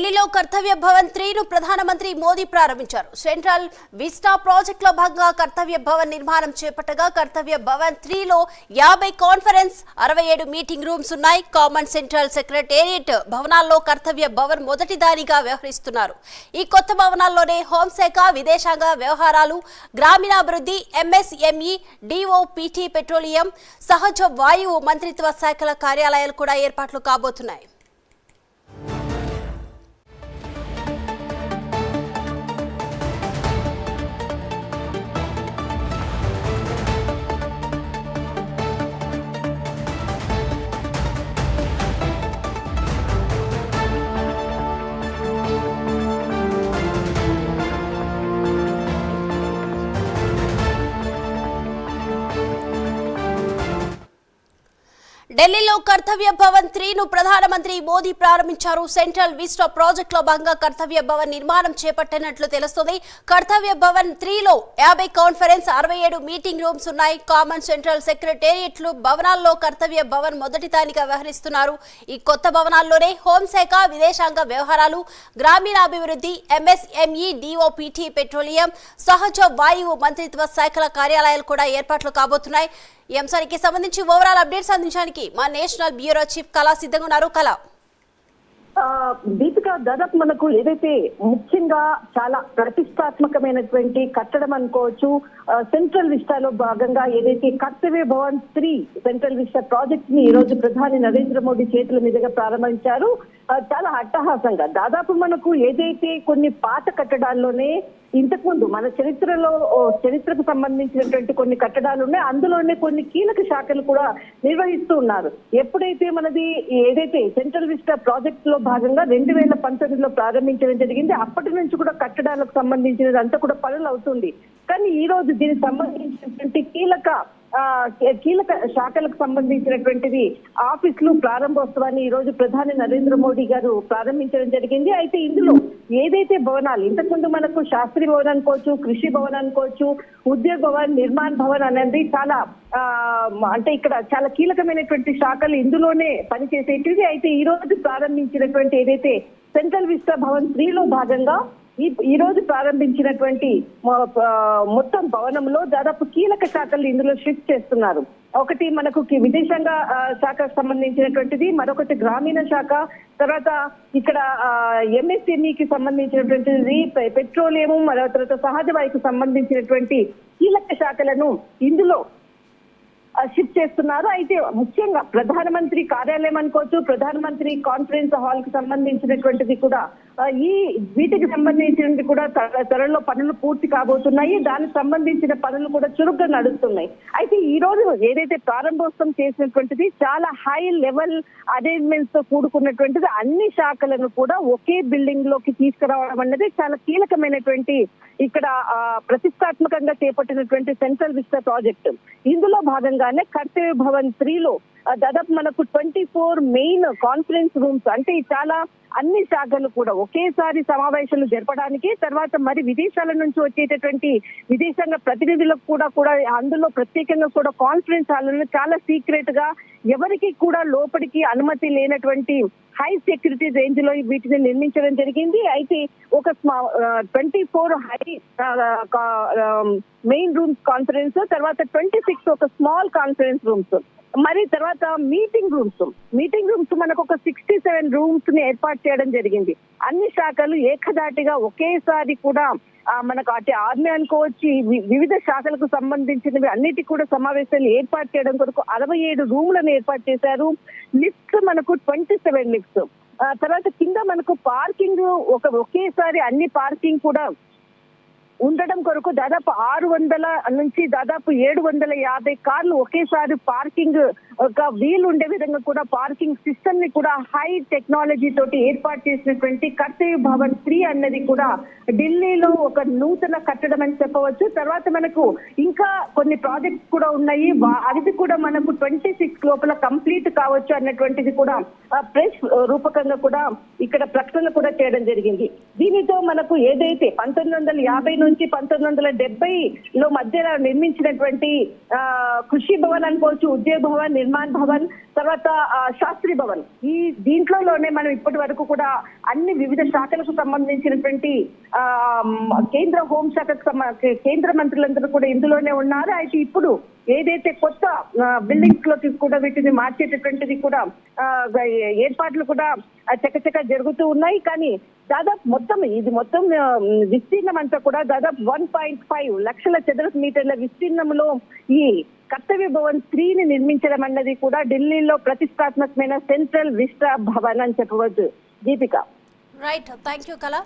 ఢిల్లీలో కర్తవ్య భవన్ 3 ను ప్రధానమంత్రి మోదీ ప్రారంభించారు. సెంట్రల్ విస్టా ప్రాజెక్టులో భాగంగా కర్తవ్య భవన్ నిర్మాణం చేపట్టగా కర్తవ్య భవన్ 3 లో 50 కాన్ఫరెన్స్ 67 మీటింగ్ రూమ్స్ ఉన్నాయి. కామన్ సెంట్రల్ సెక్రటేరియట్ భవనాల్లో కర్తవ్య భవన్ మొదటి దానిగా వ్యవహరిస్తున్నారు. ఈ కొత్త భవనాల్లోనే హోంశాఖ, విదేశాంగ వ్యవహారాలు, గ్రామీణాభివృద్ధి, ఎంఎస్ఎంఈ, డిఓపిటి, పెట్రోలియం, సహజ వాయువు మంత్రిత్వ శాఖల కార్యాలయాలు కూడా ఏర్పాట్లు కాబోతున్నాయి. ఢిల్లీలో కర్తవ్య భవన్ 3 ను ప్రధానమంత్రి మోదీ ప్రారంభించారు. సెంట్రల్ విస్టా ప్రాజెక్టులో భాగంగా కర్తవ్య భవన్ నిర్మాణం చేపట్టినట్లు తెలుస్తోంది. కర్తవ్య భవన్ 3 లో 50 కాన్ఫరెన్స్ 67 మీటింగ్ రూమ్స్ ఉన్నాయి. కామన్ సెంట్రల్ సెక్రటేరియట్లు భవనాల్లో కర్తవ్య భవన్ మొదటి దానిగా వ్యవహరిస్తున్నారు. ఈ కొత్త భవనాల్లోనే హోంశాఖ, విదేశాంగ వ్యవహారాలు, గ్రామీణాభివృద్ధి, ఎంఎస్ఎంఈ, డిఓపిటి, పెట్రోలియం, సహజ వాయువు మంత్రిత్వ శాఖల కార్యాలయాలు కూడా ఏర్పాట్లు కాబోతున్నాయి. ఈ అంశానికి సంబంధించి ఓవరాల్ అప్డేట్స్ అందించడానికి మా నేషనల్ బ్యూరో చీఫ్ కళా సిద్ధంగా ఉన్నారు. కళ, దీపిక, దాదాపు మనకు ఏదైతే ముఖ్యంగా చాలా ప్రతిష్టాత్మకమైనటువంటి కట్టడం అనుకోవచ్చు, సెంట్రల్ విస్టాలో భాగంగా ఏదైతే కర్తవ్య భవన్ 3 సెంట్రల్ విస్టా ప్రాజెక్ట్ ని ఈ రోజు ప్రధాని నరేంద్ర మోడీ చేతుల మీదుగా ప్రారంభించారు. చాలా అట్టహాసంగా దాదాపు మనకు ఏదైతే కొన్ని పాత కట్టడాల్లోనే ఇంతకు ముందు మన చరిత్రకు సంబంధించినటువంటి కొన్ని కట్టడాలు ఉన్నాయి, అందులోనే కొన్ని కీలక శాఖలు కూడా నిర్వహిస్తూ ఉన్నారు. ఎప్పుడైతే మనది ఏదైతే సెంట్రల్ విస్టా ప్రాజెక్ట్ లో భాగంగా 2019లో ప్రారంభించడం జరిగింది, అప్పటి నుంచి కూడా కట్టడాలకు సంబంధించినది అంతా కూడా పనులు అవుతుంది. కానీ ఈ రోజు దీనికి సంబంధించినటువంటి కీలక శాఖలకు సంబంధించినటువంటిది ఆఫీసులు ప్రారంభోత్సవాన్ని ఈ రోజు ప్రధాని నరేంద్ర మోడీ గారు ప్రారంభించడం జరిగింది. అయితే ఇందులో ఏదైతే భవనాలు ఇంతకుముందు మనకు శాస్త్రి భవన్ అనుకోవచ్చు, కృషి భవన్ అనుకోవచ్చు, ఉద్యోగ భవన్, నిర్మాణ్ భవన్ అనేది చాలా అంటే ఇక్కడ చాలా కీలకమైనటువంటి శాఖలు ఇందులోనే పనిచేసేటివి. అయితే ఈ రోజు ప్రారంభించినటువంటి ఏదైతే సెంట్రల్ విస్టా భవన్ 3 లో భాగంగా ఈ రోజు ప్రారంభించినటువంటి మొత్తం భవనంలో దాదాపు కీలక శాఖలు ఇందులో షిఫ్ట్ చేస్తున్నారు. ఒకటి మనకు విదేశాంగ శాఖకు సంబంధించినటువంటిది, మరొకటి గ్రామీణ శాఖ, తర్వాత ఇక్కడ ఎంఎస్ఎంఈకి సంబంధించినటువంటిది, పెట్రోలియం, మరో తర్వాత సహజ వాయువుకు సంబంధించినటువంటి కీలక శాఖలను ఇందులో షిఫ్ట్ చేస్తున్నారు. అయితే ముఖ్యంగా ప్రధానమంత్రి కార్యాలయం అనుకోవచ్చు, ప్రధానమంత్రి కాన్ఫరెన్స్ హాల్ కి సంబంధించినటువంటిది కూడా వీటికి సంబంధించినది కూడా త్వరలో పనులు పూర్తి కాబోతున్నాయి. దానికి సంబంధించిన పనులు కూడా చురుగ్గా నడుస్తున్నాయి. అయితే ఈ రోజు ఏదైతే ప్రారంభోత్సవం చేసినటువంటిది చాలా హై లెవెల్ అరేంజ్మెంట్స్ తో కూడుకున్నటువంటిది, అన్ని శాఖలను కూడా ఒకే బిల్డింగ్ లోకి తీసుకురావడం అనేది చాలా కీలకమైనటువంటి ఇక్కడ ప్రతిష్టాత్మకంగా చేపట్టినటువంటి సెంట్రల్ విస్టా ప్రాజెక్ట్. ఇందులో భాగంగానే కర్తవ్య భవన్ 3 లో దాదాపు మనకు 24 మెయిన్ కాన్ఫరెన్స్ రూమ్స్, అంటే చాలా అన్ని శాఖలు కూడా ఒకేసారి సమావేశాలు జరపడానికి, తర్వాత మరి విదేశాల నుంచి వచ్చేటటువంటి విదేశాంగ ప్రతినిధులకు కూడా అందులో ప్రత్యేకంగా కూడా కాన్ఫరెన్స్ హాల్లో చాలా సీక్రెట్ గా ఎవరికి కూడా లోపలికి అనుమతి లేనటువంటి హై సెక్యూరిటీ రేంజ్ లో వీటిని నిర్మించడం జరిగింది. అయితే ఒక 24 హై మెయిన్ రూమ్స్ కాన్ఫరెన్స్, తర్వాత 26 ఒక స్మాల్ కాన్ఫరెన్స్ రూమ్స్, మరి తర్వాత మీటింగ్ రూమ్స్ మనకు ఒక 67 రూమ్స్ ని ఏర్పాటు చేయడం జరిగింది. అన్ని శాఖలు ఏకధాటిగా ఒకేసారి కూడా మనకు అటు ఆర్మీ అనుకోవచ్చు, వివిధ శాఖలకు సంబంధించినవి అన్నిటి కూడా సమావేశాలు ఏర్పాటు చేయడం కొరకు 67 రూమ్లను ఏర్పాటు చేశారు. లిఫ్ట్స్ మనకు 27 లిఫ్ట్స్, తర్వాత కింద మనకు పార్కింగ్ ఒకేసారి అన్ని పార్కింగ్ కూడా ఉండడం కొరకు దాదాపు 600 నుంచి దాదాపు 750 కార్లు ఒకేసారి పార్కింగ్ ఒక వీలు ఉండే విధంగా కూడా పార్కింగ్ సిస్టమ్ ని కూడా హై టెక్నాలజీ తోటి ఏర్పాటు చేసినటువంటి కర్తవ్య భవన్ 3 అన్నది కూడా ఢిల్లీలో ఒక నూతన కట్టడం అని చెప్పవచ్చు. తర్వాత మనకు ఇంకా కొన్ని ప్రాజెక్ట్స్ కూడా ఉన్నాయి, అది కూడా మనకు 26 లోపల కంప్లీట్ కావచ్చు అన్నటువంటిది కూడా ప్రెస్ రూపకంగా కూడా ఇక్కడ ప్రకటన కూడా చేయడం జరిగింది. దీనితో మనకు ఏదైతే 1950 నుంచి 1970లో మధ్యలో నిర్మించినటువంటి కృషి భవన్ అనుకోవచ్చు, ఉద్యోగ భవన్, నిర్మాణ్ భవన్, తర్వాత శాస్త్రి భవన్, ఈ దీంట్లోనే మనం ఇప్పటి వరకు కూడా అన్ని వివిధ శాఖలకు సంబంధించినటువంటి కేంద్ర హోంశాఖకు కేంద్ర మంత్రులందరూ కూడా ఇందులోనే ఉన్నారు. అయితే ఇప్పుడు ఏదైతే కొత్త బిల్డింగ్స్ లోకి కూడా వీటిని మార్చేటటువంటిది కూడా ఏర్పాట్లు కూడా చకచక జరుగుతూ ఉన్నాయి. కానీ దాదాపు మొత్తం విస్తీర్ణం అంతా కూడా దాదాపు 1.5 లక్షల చదరపు మీటర్ల విస్తీర్ణంలో ఈ కర్తవ్య భవన్ 3ని నిర్మించడం అన్నది కూడా ఢిల్లీలో ప్రతిష్టాత్మకమైన సెంట్రల్ విస్టా భవన్ అని చెప్పవచ్చు. దీపిక. రైట్, థ్యాంక్ యూ కళ.